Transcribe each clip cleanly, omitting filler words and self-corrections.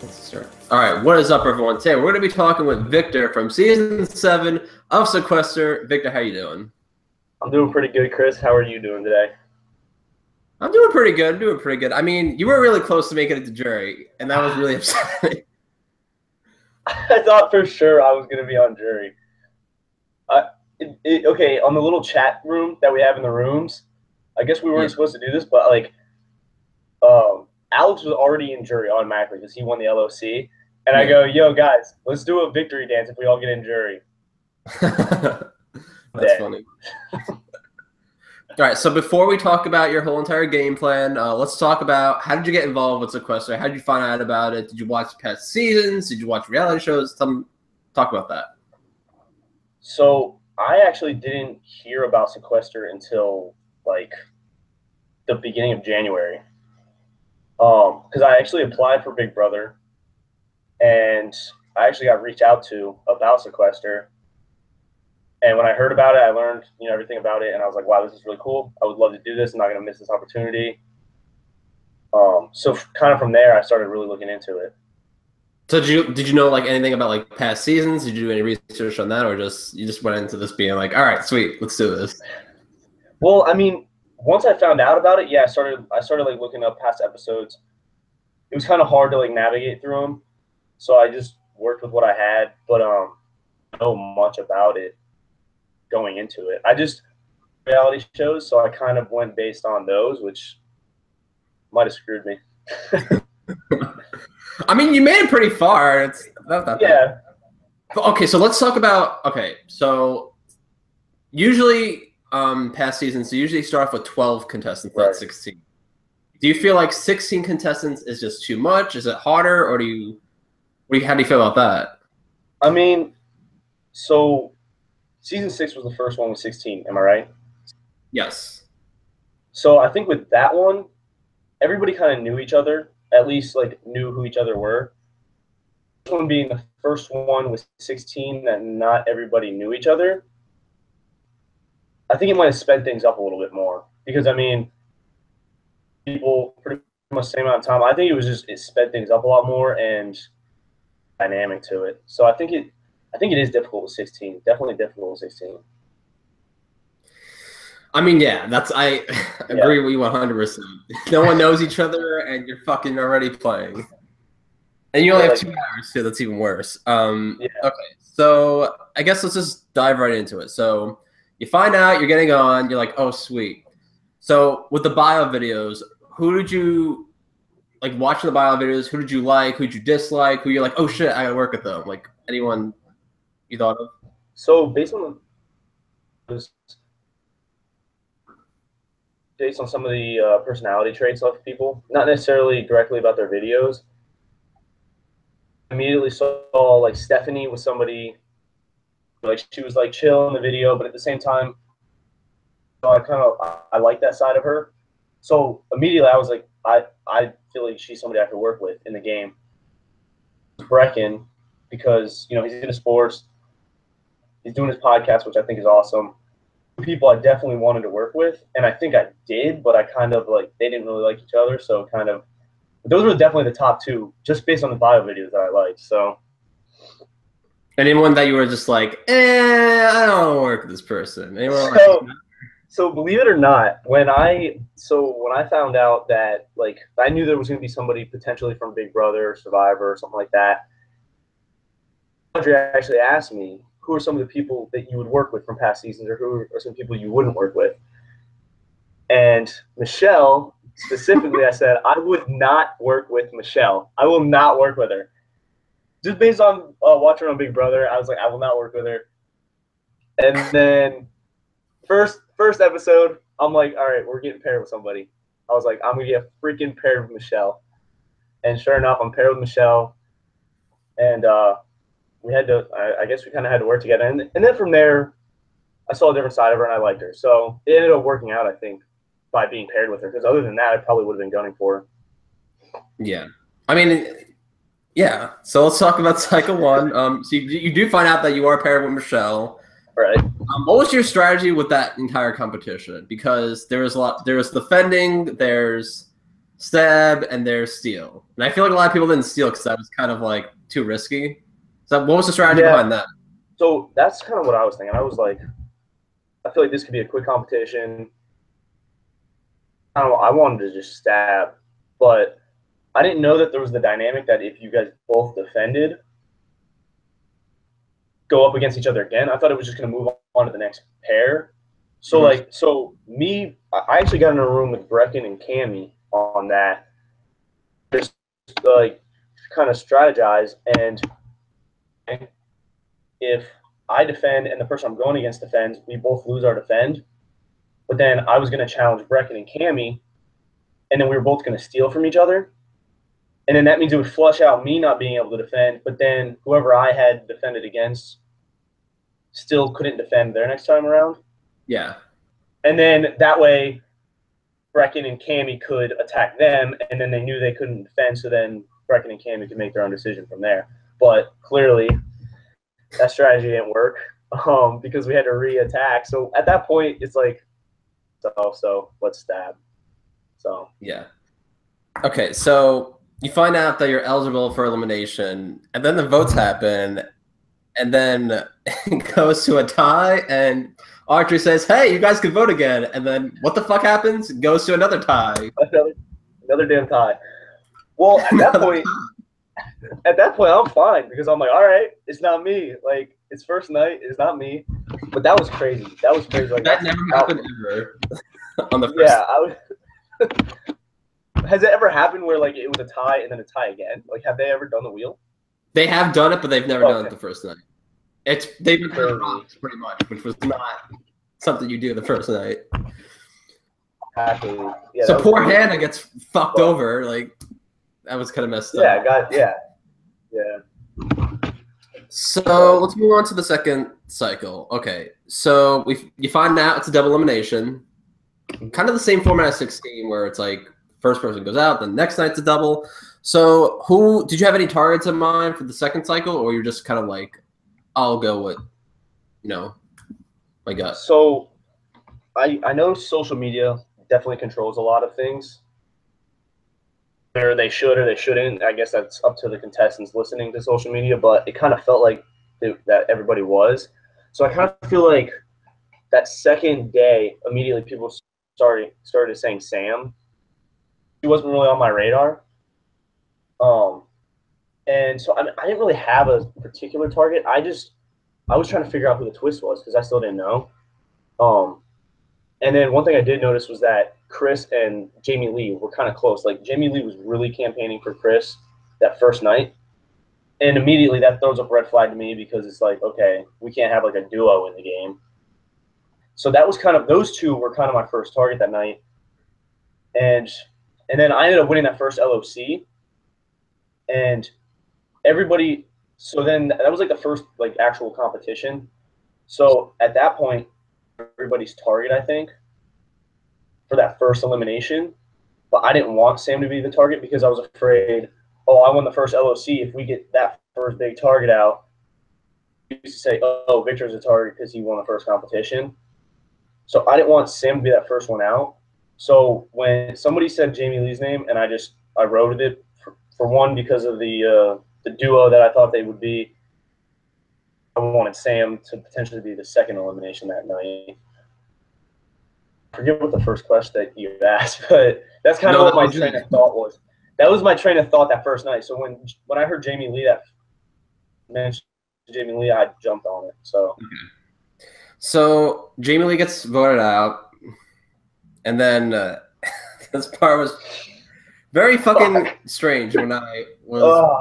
Let's start. All right, what is up, everyone? Today we're going to be talking with Victor from Season 7 of Sequester. Victor, how you doing? I'm doing pretty good, Chris. How are you doing today? I'm doing pretty good. I mean, you were really close to making it to jury, and that was really upsetting. I thought for sure I was going to be on jury. Okay, on the little chat room that we have in the rooms, I guess we weren't supposed to do this, but like, Alex was already in jury automatically because he won the LOC. And I go, yo, guys, let's do a victory dance if we all get in jury. That's funny. All right, so before we talk about your whole entire game plan, let's talk about how did you get involved with Sequester? How did you find out about it? Did you watch past seasons? Did you watch reality shows? Talk about that. So I actually didn't hear about Sequester until like the beginning of January. Because I actually applied for Big Brother, and I actually got reached out to about Sequester. And when I heard about it, I learned, everything about it, and I was like, wow, this is really cool. I would love to do this. I'm not going to miss this opportunity. So kind of from there, I started really looking into it. So did you know like anything about like past seasons? Did you do any research on that, or you just went into this being like, all right, sweet, let's do this? Well, I mean, once I found out about it, yeah, I started like looking up past episodes. It was kind of hard to like navigate through them, so I just worked with what I had, but I don't know much about it going into it. I just reality shows, so I kind of went based on those, which might have screwed me. I mean, you made it pretty far. It's not that bad. Okay, so let's talk about so usually past seasons, they usually start off with 12 contestants, not 16. Do you feel like 16 contestants is just too much? Is it harder, or how do you feel about that? I mean, so season 6 was the first one with 16. Am I right? Yes. So I think with that one, everybody kind of knew each other, at least like knew who each other were. This one being the first one with 16 that not everybody knew each other, I think it might have sped things up a little bit more, because I mean, people pretty much the same amount of time. I think it sped things up a lot more and dynamic to it. So I think it is difficult with 16. Definitely difficult with 16. I mean, yeah, I agree with you 100%. No one knows each other, and you're fucking already playing. And you only have 2 hours, too. That's even worse. Okay, so I guess let's just dive right into it. So you find out you're getting on. You're like, oh, sweet. So with the bio videos, who did you like watching the bio videos? Who did you like? Who did you dislike? Who you're like, oh shit, I gotta work with them? Like anyone you thought of? So based on some of the personality traits of people, not necessarily directly about their videos, I immediately saw like Stephanie was somebody like she was like chill in the video, but at the same time, I like that side of her. So immediately I was like, I feel like she's somebody I could work with in the game. Brecken, because he's into sports, he's doing his podcast, which I think is awesome. People I definitely wanted to work with, and I think I did, but I kind of like they didn't really like each other, so kind of those were definitely the top 2, just based on the bio videos that I liked. So. Anyone that you were just like, I don't want to work with this person. So believe it or not, when I found out that like I knew there was going to be somebody potentially from Big Brother or Survivor or something like that, Audrey actually asked me, who are some of the people that you would work with from past seasons, or who are some people you wouldn't work with? And Michelle, specifically, I said, I would not work with Michelle. I will not work with her. Just based on watching her on Big Brother, I was like, I will not work with her. And then first episode, I'm like, all right, we're getting paired with somebody. I was like, I'm going to get freaking paired with Michelle. And sure enough, I'm paired with Michelle. And we had to, I guess we kind of had to work together. And then from there, I saw a different side of her, and I liked her. So it ended up working out, I think, by being paired with her. Because other than that, I probably would have been gunning for her. Yeah. I mean, yeah. So let's talk about Cycle 1. So you do find out that you are paired with Michelle. Right. What was your strategy with that entire competition? Because there was the fending, there's stab, and there's steal. And I feel like a lot of people didn't steal because that was kind of like too risky. So what was the strategy behind that? So that's kind of what I was thinking. I was like, I feel like this could be a quick competition. I don't know. I wanted to just stab, but I didn't know that there was the dynamic that if you guys both defended, go up against each other again. I thought it was just going to move on to the next pair. So I actually got in a room with Brecken and Cammy on that. Just like kind of strategize, and if I defend and the person I'm going against defends, we both lose our defend. But then I was going to challenge Brecken and Cammy, and then we were both going to steal from each other. And then that means it would flush out me not being able to defend, but then whoever I had defended against still couldn't defend their next time around. Yeah. And then that way, Brecken and Cammy could attack them, and then they knew they couldn't defend, so then Brecken and Cammy could make their own decision from there. But clearly, that strategy didn't work because we had to re-attack. So at that point, it's like, so let's stab. So yeah. Okay, so you find out that you're eligible for elimination, and then the votes happen, and then it goes to a tie, and Archery says, "Hey, you guys can vote again." And then what the fuck happens? It goes to another tie. Another damn tie. Well, at that point, I'm fine because I'm like, all right, it's not me. Like, it's first night, it's not me. But that was crazy. That was crazy. Like, that never happened ever on the first. Yeah, has it ever happened where like it was a tie and then a tie again? Like, have they ever done the wheel? They have done it, but they've never done it the first night. They've been playing rocks pretty much, which was not something you do the first night. Exactly. Yeah, so poor Hannah gets fucked over. Like, that was kind of messed up. Yeah. So let's move on to the second cycle. Okay, so you find out it's a double elimination, kind of the same format as 16, where it's like first person goes out, then next night's a double. So did you have any targets in mind for the second cycle, or you're just kind of like, I'll go with, my gut? So I know social media definitely controls a lot of things. Or they should or they shouldn't. I guess that's up to the contestants listening to social media, but it kind of felt like that everybody was. So I kind of feel like that second day, immediately people started saying Sam. He wasn't really on my radar. And so I didn't really have a particular target. I was trying to figure out who the twist was because I still didn't know. And then one thing I did notice was that Chris and Jamie Lee were kind of close. Like, Jamie Lee was really campaigning for Chris that first night. And immediately that throws up a red flag to me because it's like, okay, we can't have like a duo in the game. So that was those two were kind of my first target that night. And then I ended up winning that first LOC. And everybody, so then that was like the first like actual competition. So at that point, everybody's target, I think, for that first elimination. But I didn't want Sam to be the target because I was afraid, I won the first LOC. If we get that first big target out, we used to say, Victor's a target because he won the first competition. So I didn't want Sam to be that first one out. So when somebody said Jamie Lee's name, and I wrote it for one because of the duo that I thought they would be. I wanted Sam to potentially be the second elimination that night. I forget what the first question that you asked, but that's kind of what my train of thought was. That was my train of thought that first night. So when I heard Jamie Lee mentioned Jamie Lee, I jumped on it. So Jamie Lee gets voted out, and then this part was very fucking strange when I was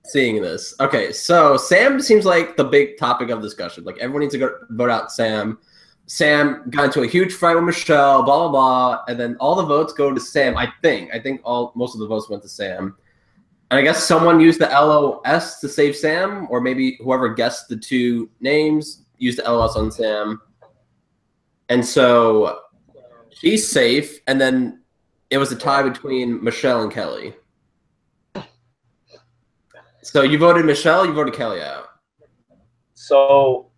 seeing this. Okay, so Sam seems like the big topic of discussion. Like, everyone needs to go vote out Sam. Sam got into a huge fight with Michelle, blah, blah, blah, and then all the votes go to Sam, I think. I think most of the votes went to Sam. And I guess someone used the LOS to save Sam, or maybe whoever guessed the two names used the LOS on Sam. And so she's safe, and then it was a tie between Michelle and Kelly. So you voted Michelle, you voted Kelly out. So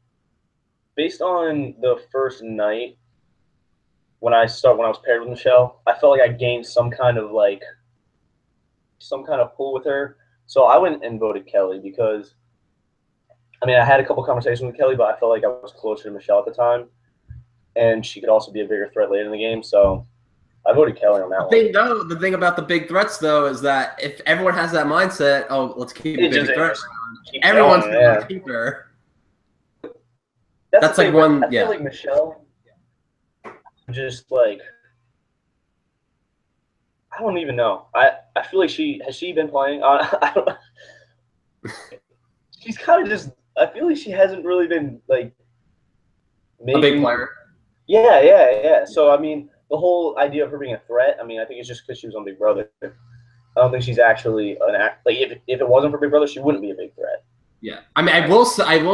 based on the first night, when I was paired with Michelle, I felt like I gained some kind of pull with her. So I went and voted Kelly because, I mean, I had a couple conversations with Kelly, but I felt like I was closer to Michelle at the time, and she could also be a bigger threat later in the game. So I voted Kelly on that one. The thing about the big threats, though, is that if everyone has that mindset, oh, let's keep a big threat, everyone's going to keep her. That's like one, I feel like Michelle just like, I don't even know. I feel like has she been playing? I don't. She's kind of just. I feel like she hasn't really been like a big player. Yeah. So I mean, the whole idea of her being a threat. I mean, I think it's just because she was on Big Brother. I don't think she's actually an act. Like if it wasn't for Big Brother, she wouldn't be a big threat. Yeah, I mean, I will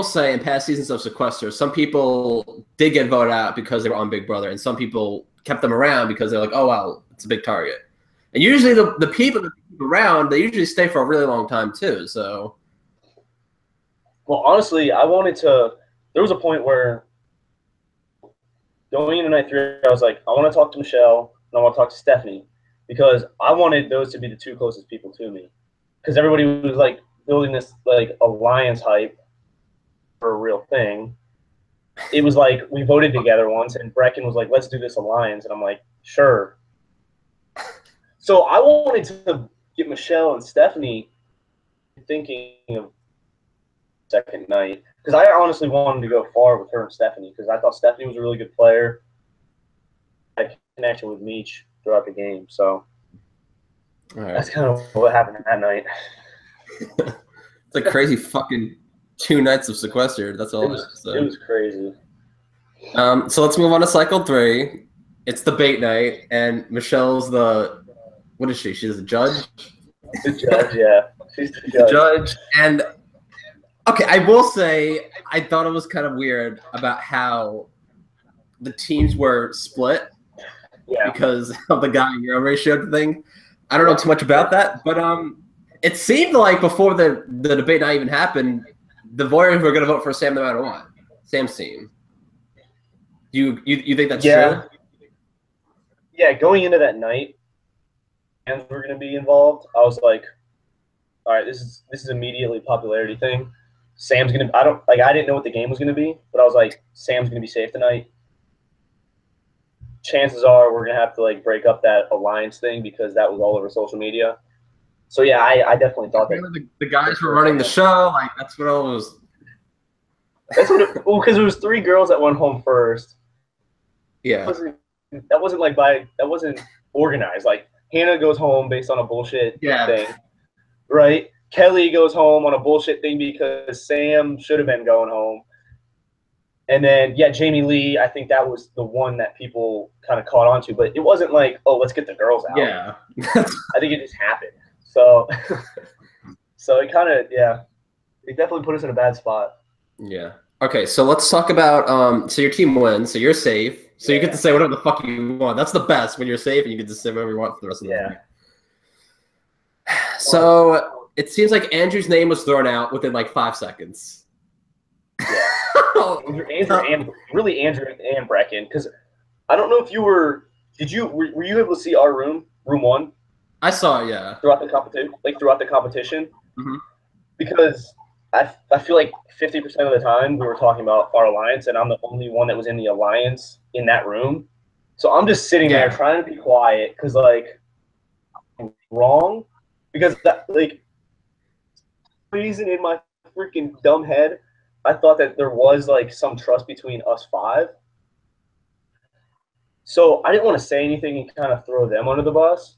say in past seasons of Sequester, some people did get voted out because they were on Big Brother, and some people kept them around because they're like, oh wow, it's a big target. And usually the people that keep around, they usually stay for a really long time too. So, well, honestly, there was a point where going into night 3, I was like, I want to talk to Michelle and I want to talk to Stephanie because I wanted those to be the 2 closest people to me because everybody was like building this like alliance hype for a real thing. It was like we voted together once and Brecken was like, let's do this alliance. And I'm like, sure. So I wanted to get Michelle and Stephanie thinking of second night because I honestly wanted to go far with her and Stephanie because I thought Stephanie was a really good player. I had connection with Meech throughout the game, so that's kind of what happened that night. It's like crazy fucking 2 nights of Sequester. That's all. It was crazy. So let's move on to cycle 3. It's the bait night, and Michelle's the what is she? She's a judge. The judge, yeah. She's the judge. And okay, I will say I thought it was kind of weird about how the teams were split because of the guy hero ratio thing. I don't know too much about that, but it seemed like before the debate not even happened, the Warriors were going to vote for Sam no matter what. Sam's team. You think that's true? Yeah, going into that night, and we're going to be involved. I was like, all right, this is immediately a popularity thing. Sam's gonna. I didn't know what the game was gonna be, but I was like, Sam's gonna be safe tonight. Chances are we're gonna have to like break up that alliance thing because that was all over social media. So yeah, I definitely thought that the guys were running the show. Like that's what it was. That's what. Because it was 3 girls that went home first. Yeah. That wasn't organized. Like Hannah goes home based on a bullshit thing, right? Kelly goes home on a bullshit thing because Sam should have been going home. And then, Jamie Lee, I think that was the one that people kind of caught on to. But it wasn't like, oh, let's get the girls out. Yeah. I think it just happened. So it kind of, it definitely put us in a bad spot. Yeah. Okay, so let's talk about, so your team wins, so you're safe. So you get to say whatever the fuck you want. That's the best when you're safe and you get to say whatever you want for the rest of the night. So it seems like Andrew's name was thrown out within like 5 seconds. Andrew and Brecken, because I don't know if you were. Were you able to see our room 1? I saw it, yeah. Throughout the competition, because I feel like 50% of the time we were talking about our alliance, and I'm the only one that was in the alliance in that room. So I'm just sitting there trying to be quiet because like I'm wrong, because that like reason in my freaking dumb head, I thought that there was like some trust between us 5. So I didn't want to say anything and kind of throw them under the bus.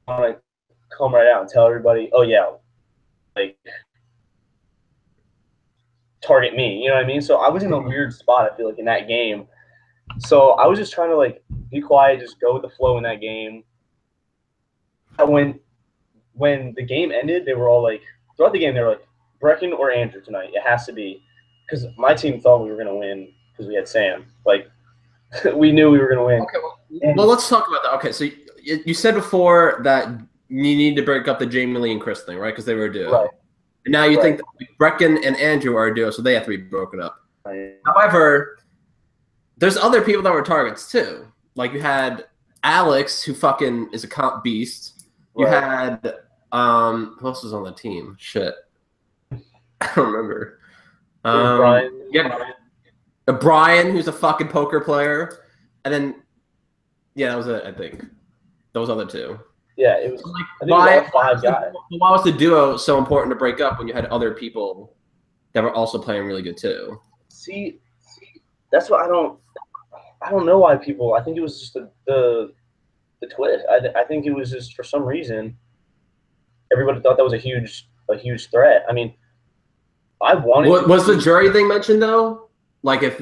I want to come right out and tell everybody, oh yeah, like target me, you know what I mean? So I was in a weird spot, I feel like, in that game. So I was just trying to like be quiet, just go with the flow in that game. When the game ended, they were all like, throughout the game, they were like, Brecken or Andrew tonight. It has to be. Because my team thought we were going to win because we had Sam. Like, we knew we were going to win. Okay, well, let's talk about that. Okay, so you said before that you need to break up the Jamie Lee and Chris thing, right? Because they were a duo. Right. And now you think that Brecken and Andrew are a duo, so they have to be broken up. Right. However, there's other people that were targets too. like you had Alex, who fucking is a comp beast. You had who else was on the team? Shit, I don't remember. Brian. Yeah, Brian, who's a fucking poker player, and then yeah, that was it. I think those other two. Yeah, it was. So, like, I think it was all 5 guys. Why was the duo so important to break up when you had other people that were also playing really good too? See, that's what I don't know why people. I think it was just the twist. I think it was just for some reason everybody thought that was a huge threat. I mean, I wanted. Was the jury thing mentioned though? Like if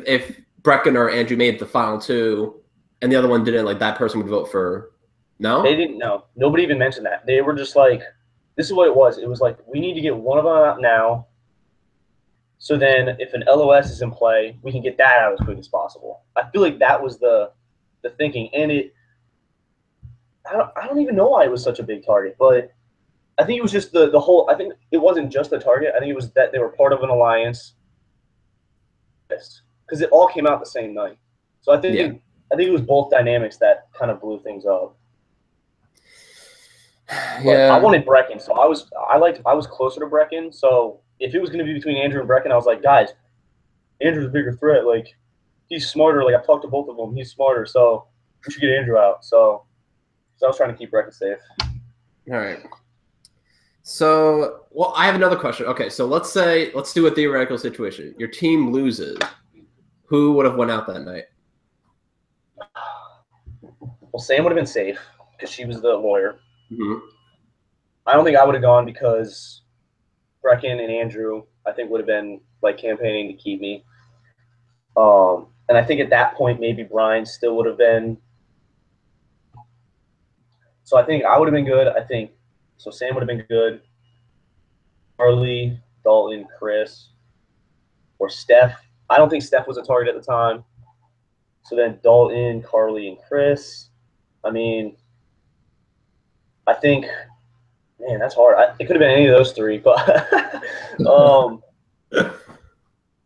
Brecken or Andrew made the final 2, and the other one didn't, like that person would vote for. No, they didn't. No, nobody even mentioned that. They were just like, this is what it was. It was like, we need to get one of them out now. So then, if an LOS is in play, we can get that out as quick as possible. I feel like that was the thinking, and I don't even know why it was such a big target, but I think it was just the whole. I think it wasn't just a target. I think it was that they were part of an alliance, because it all came out the same night. So I think it was both dynamics that kind of blew things up. But I wanted Brecken, so I was closer to Brecken. So if it was going to be between Andrew and Brecken, I was like, guys, Andrew's a bigger threat. Like, he's smarter. Like, I've talked to both of them. He's smarter, so we should get Andrew out. So I was trying to keep Brecken safe. All right. So, well, I have another question. Okay, so let's do a theoretical situation. Your team loses. Who would have went out that night? Well, Sam would have been safe because she was the lawyer. Mm-hmm. I don't think I would have gone because Brecken and Andrew, I think, would have been like campaigning to keep me. And I think at that point maybe Brian still would have been. So I think I would have been good. I think so. Sam would have been good. Carly, Dalton, Chris, or Steph. I don't think Steph was a target at the time. So then Dalton, Carly, and Chris. I mean, I think, man, that's hard. It could have been any of those 3, but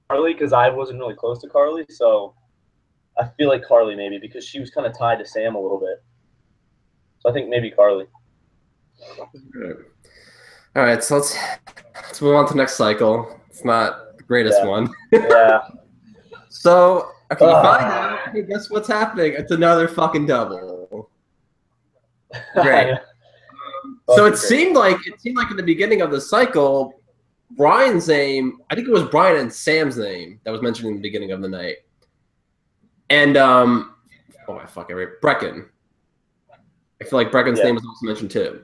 Carly, because I wasn't really close to Carly, so I feel like Carly maybe because she was kind of tied to Sam a little bit. So I think maybe Carly. All right, so let's move on to the next cycle. It's not the greatest one. Yeah. So okay, you find out. Hey, guess what's happening? It's another fucking double. Great. So it seemed like in the beginning of the cycle, Brian's name, I think it was Brian and Sam's name that was mentioned in the beginning of the night. And Brecken. I feel like Brecken's name was also mentioned too.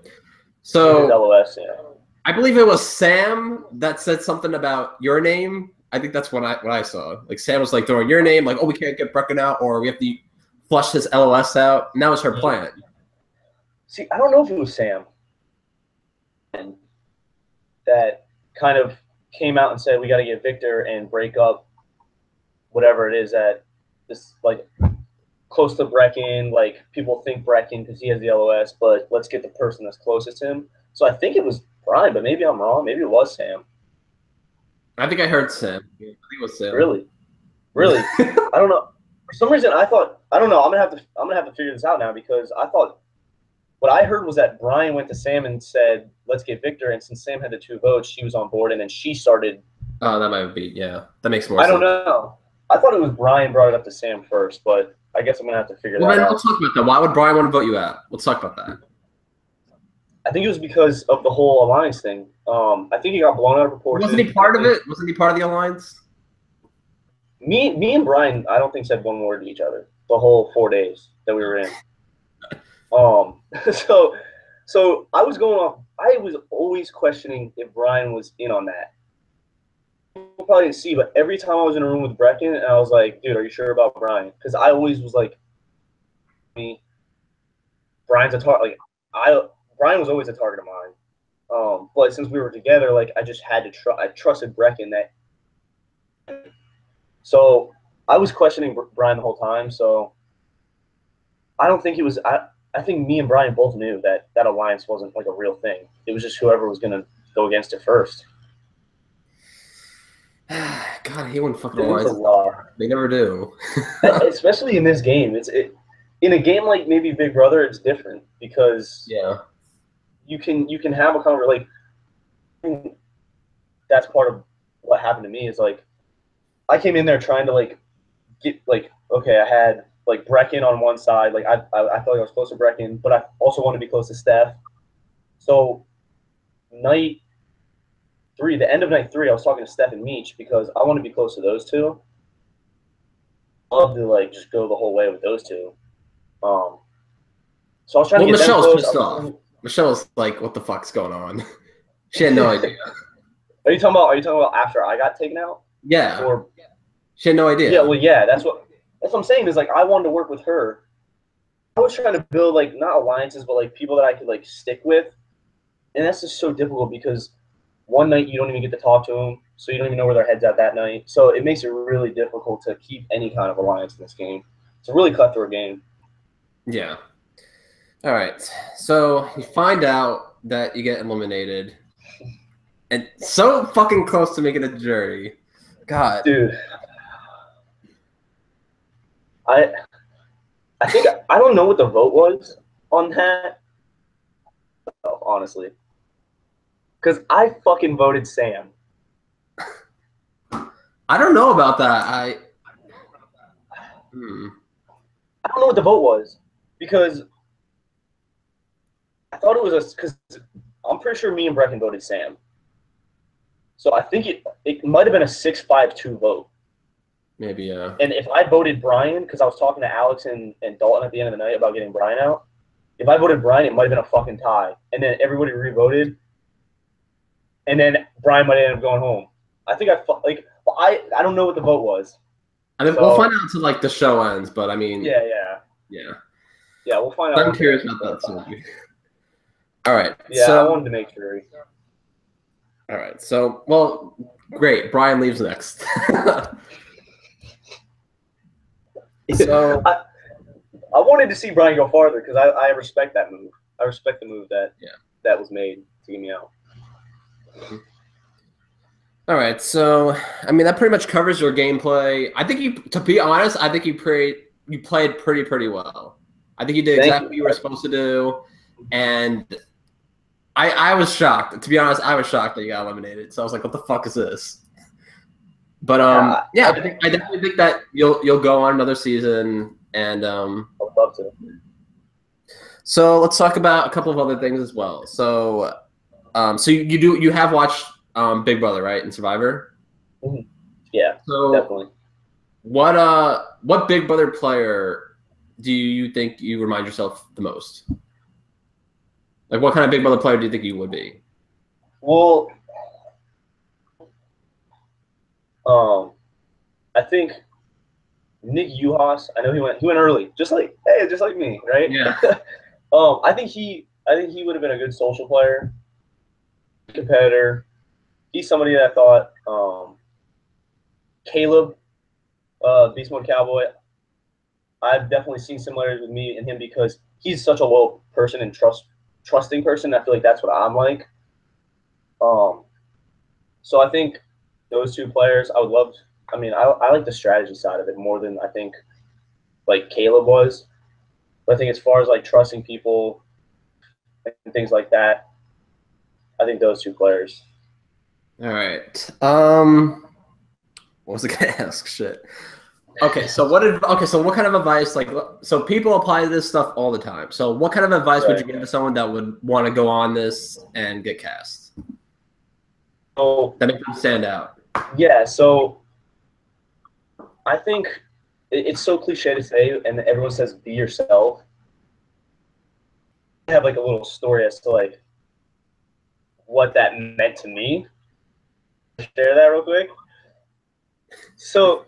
So LOS, I believe it was Sam that said something about your name. I think that's what I saw. Like Sam was like throwing your name, like, oh, we can't get Brecken out, or we have to flush his LOS out. And that was her plan. See, I don't know if it was Sam that kind of came out and said we got to get Victor and break up whatever it is that this like close to Brecken. Like people think Brecken because he has the LOS, but let's get the person that's closest to him. So I think it was Brian, but maybe I'm wrong. Maybe it was Sam. I think I heard Sam. I think it was Sam. Really? I don't know. For some reason, I thought I don't know. I'm gonna have to figure this out now because I thought what I heard was that Brian went to Sam and said, "Let's get Victor." And since Sam had the 2 votes, she was on board, and then she started. Oh, that might be that makes more sense. I don't know. I thought it was Brian brought it up to Sam first, but I guess I'm gonna have to figure that out. Let's talk about that. Why would Brian want to vote you out? Let's talk about that. I think it was because of the whole alliance thing. I think he got blown out of proportion. Wasn't he part of it? Wasn't he part of the alliance? Me and Brian, I don't think said one word to each other the whole 4 days that we were in. So I was going off. I was always questioning if Brian was in on that. People probably didn't see, but every time I was in a room with Brecken, and I was like, "Dude, are you sure about Brian?" Because I always was like, Brian's a target. Like Brian was always a target of mine. But since we were together, like I just had to I trusted Brecken that. So I was questioning Brian the whole time. So I don't think it was. I think me and Brian both knew that that alliance wasn't like a real thing. It was just whoever was going to go against it first. God, I hate when fucking alliances. They never do. Especially in this game, in a game like maybe Big Brother, it's different because you can have a conversation. Like, that's part of what happened to me is like I came in there trying to like get like okay, I had like Brecken on one side, like I felt like I was close to Brecken, but I also wanted to be close to Steph. So night 3, the end of night 3, I was talking to Steph and Meech because I want to be close to those two. I love to like just go the whole way with those two. So I was trying to get them close. Pissed off. Michelle's like, "What the fuck's going on?" She had no idea. Are you talking about after I got taken out? Yeah. Or she had no idea. Yeah, well, yeah, that's what I'm saying is like I wanted to work with her. I was trying to build like not alliances, but like people that I could like stick with, and that's just so difficult because one night you don't even get to talk to them, so you don't even know where their head's at that night. So it makes it really difficult to keep any kind of alliance in this game. It's a really cutthroat game. Yeah. All right. So you find out that you get eliminated, and so fucking close to making a jury. God, dude. I think I don't know what the vote was on that, honestly, because I fucking voted Sam. I don't know about that. I don't know what the vote was because I thought it was because I'm pretty sure me and Brecken voted Sam. So I think it might have been a 6-5-2 vote. Maybe, yeah. And if I voted Brian, because I was talking to Alex and Dalton at the end of the night about getting Brian out, if I voted Brian, it might have been a fucking tie. And then everybody re-voted, and then Brian might end up going home. I think I don't know what the vote was. I mean, we'll find out until like the show ends, but I mean, yeah, we'll find out. I'm curious about that too. All right. Yeah, so, I wanted to make sure. All right. So, well, great. Brian leaves next. So I wanted to see Brian go farther because I respect that move. I respect the move that was made to get me out. All right, so I mean that pretty much covers your gameplay. I think to be honest, I think you played pretty well. I think you did exactly what you were supposed to do, and I was shocked. To be honest, I was shocked that you got eliminated. So I was like, "What the fuck is this?" But I definitely think that you'll go on another season, and I would love to. So let's talk about a couple of other things as well. So, so you have watched Big Brother, right, and Survivor? Mm-hmm. Yeah, so definitely. What Big Brother player do you think you remind yourself the most? Like, what kind of Big Brother player do you think you would be? Well, I think Nick Uhas. I know he went early, just like me, right? Yeah. I think he would have been a good social player, competitor. He's somebody that I thought. Caleb, Beast Mode Cowboy. I've definitely seen similarities with me and him because he's such a loyal person and trusting person. I feel like that's what I'm like. So I think those two players, I would love. I mean, I like the strategy side of it more than I think like Caleb was. But I think as far as like trusting people and things like that, I think those two players. All right. What was I gonna ask? Shit. Okay, so what kind of advice, like, so people apply this stuff all the time. So what kind of advice would you give to someone that would want to go on this and get cast? So that makes them stand out. Yeah, so I think it's so cliche to say, and everyone says be yourself. I have like a little story as to like what that meant to me. Share that real quick. So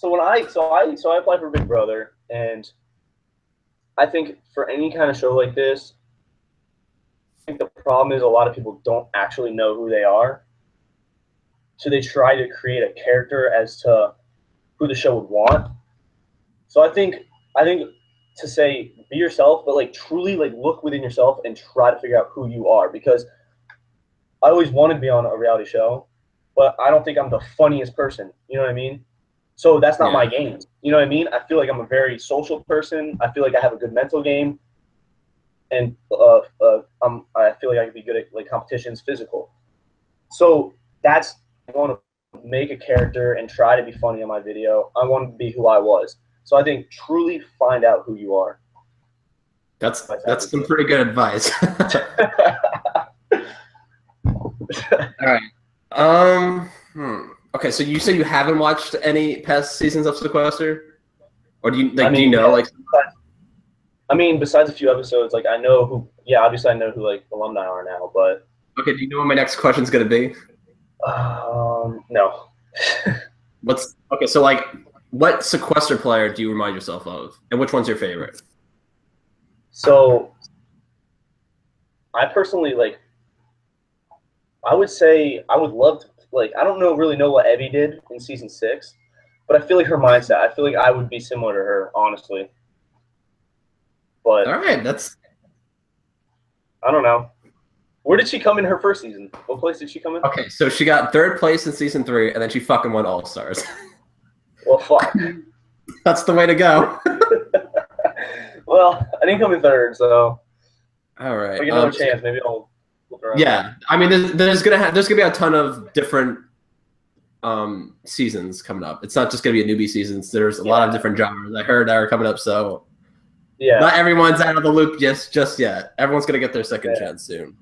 when I applied for Big Brother, and I think for any kind of show like this, I think the problem is a lot of people don't actually know who they are. So they try to create a character as to who the show would want. So I think to say be yourself, but like truly like look within yourself and try to figure out who you are, because I always wanted to be on a reality show, but I don't think I'm the funniest person. You know what I mean? So that's not my game. You know what I mean? I feel like I'm a very social person. I feel like I have a good mental game, and I feel like I could be good at like competitions, physical. So that's I want to make a character and try to be funny on my video. I want to be who I was. So I think truly find out who you are. That's some pretty good advice. All right. Okay, so you said you haven't watched any past seasons of Sequester, or do you like? Do you know like? I mean, besides a few episodes, like I know who. Yeah, obviously I know who like alumni are now, but. Okay, do you know what my next question's gonna be? No. Okay? So like, what Sequester player do you remind yourself of, and which one's your favorite? So, I personally like. I would say I would love to like. I don't really know what Evie did in season 6, but I feel like her mindset. I feel like I would be similar to her, honestly. But all right, that's. I don't know. Where did she come in her first season? What place did she come in? Okay, so she got 3rd place in season 3, and then she fucking won All Stars. Well, fuck. That's the way to go. Well, I didn't come in 3rd, so. All right. If I get another chance, maybe I'll look around. Yeah, I mean, there's gonna be a ton of different seasons coming up. It's not just gonna be a newbie seasons. There's a lot of different genres I heard that are coming up. So yeah, not everyone's out of the loop just yet. Everyone's gonna get their second chance soon.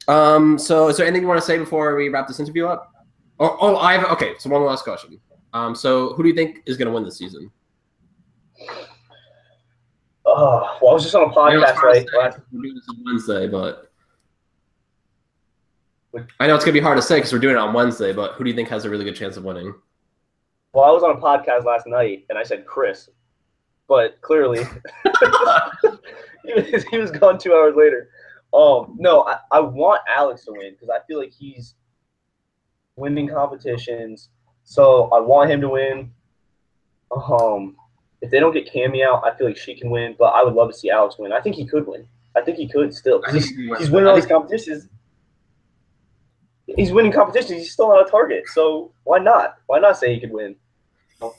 So is there anything you want to say before we wrap this interview up? Okay. So one last question. So who do you think is gonna win this season? Well, I was just on a podcast we're doing this on Wednesday, but I know it's gonna be hard to say because we're doing it on Wednesday. But who do you think has a really good chance of winning? Well, I was on a podcast last night and I said Chris, but clearly he was gone 2 hours later. No, I want Alex to win because I feel like he's winning competitions, so I want him to win. If they don't get Cammy out, I feel like she can win, but I would love to see Alex win. I think he could win. I think he could still. He's winning all these competitions. He's winning competitions. He's still not a target, so why not? Why not say he could win? All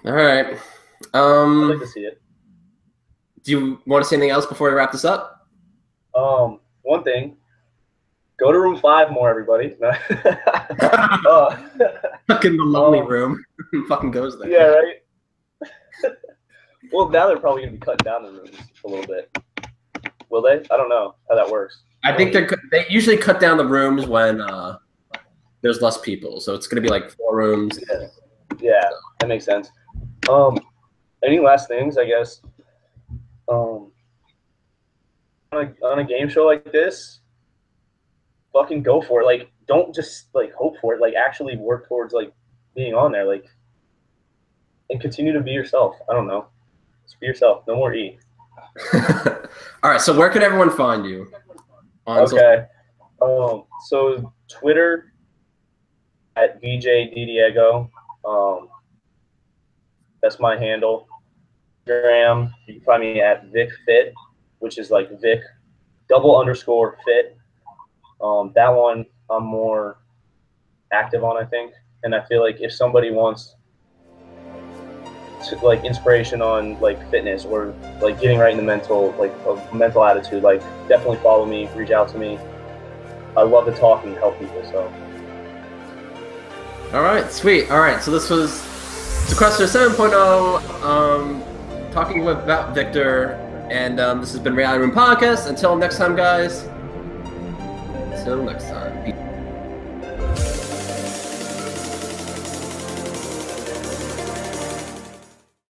right. I'd like to see it. Do you want to say anything else before we wrap this up? One thing. Go to room 5 more, everybody. Fucking the lonely room. Who fucking goes there? Yeah, right? Well, now they're probably going to be cutting down the rooms a little bit. Will they? I don't know how that works. I think they usually cut down the rooms when there's less people. So it's going to be like 4 rooms. Yeah, that makes sense. Any last things, I guess? On a game show like this, fucking go for it. Like, don't just like hope for it. Like, actually work towards like being on there. Like, and continue to be yourself. I don't know. Just be yourself. No more E. All right. So where can everyone find you? Okay. So Twitter at VJ DiDiego. That's my handle. Instagram, you can find me at VicFit, which is like Vic _fit. That one I'm more active on, I think. And I feel like if somebody wants to, like, inspiration on like fitness or like getting right in the mental attitude, like definitely follow me, reach out to me. I love to talk and help people. So. All right, sweet. All right, so this was Sequester 7.0. Talking about Victor, and this has been Reality Room Podcast. Until next time, guys. Until next time. Peace.